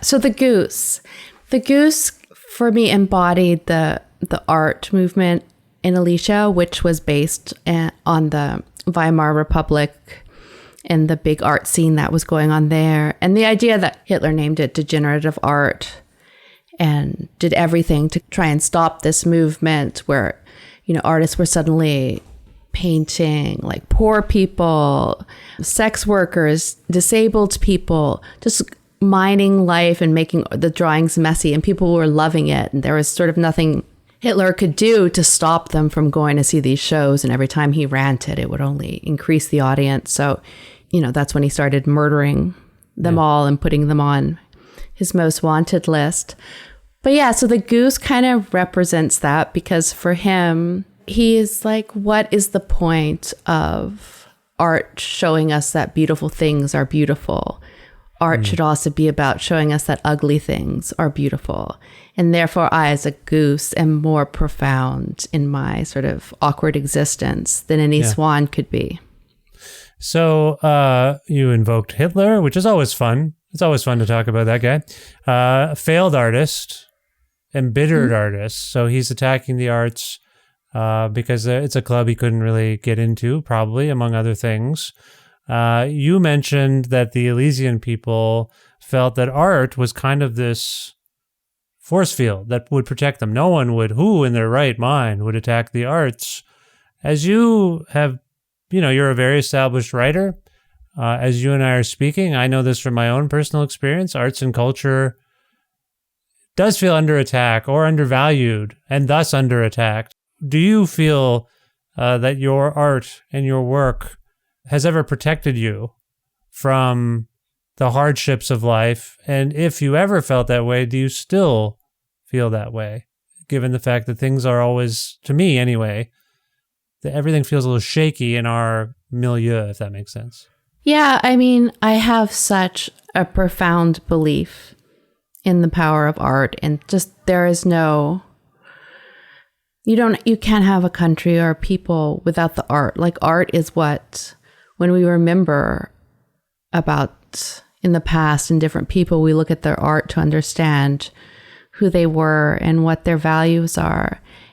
So the goose for me embodied the art movement in Alicia, which was based on the Weimar Republic and the big art scene that was going on there. And the idea that Hitler named it degenerative art and did everything to try and stop this movement where, artists were suddenly painting like poor people, sex workers, disabled people, just mining life and making the drawings messy, and people were loving it. And there was sort of nothing Hitler could do to stop them from going to see these shows. And every time he ranted, it would only increase the audience. So, that's when he started murdering them all and putting them on his most wanted list. But yeah, so the goose kind of represents that, because for him, he is like, what is the point of art showing us that beautiful things are beautiful? Art should also be about showing us that ugly things are beautiful. And therefore, I, as a goose, am more profound in my sort of awkward existence than any swan could be. So you invoked Hitler, which is always fun. It's always fun to talk about that guy. Failed artist, embittered artist. So he's attacking the arts because it's a club he couldn't really get into, probably, among other things. You mentioned that the Elysian people felt that art was kind of this force field that would protect them. No one would, who in their right mind would attack the arts. As you have, you're a very established writer. As you and I are speaking, I know this from my own personal experience. Arts and culture does feel under attack or undervalued and thus under attack. Do you feel that your art and your work has ever protected you from the hardships of life? And if you ever felt that way, do you still feel that way? Given the fact that things are always, to me anyway, that everything feels a little shaky in our milieu, if that makes sense. Yeah, I mean, I have such a profound belief in the power of art, and just there is no... You can't have a country or people without the art. Like, art is what, when we remember about in the past and different people, we look at their art to understand who they were and what their values are.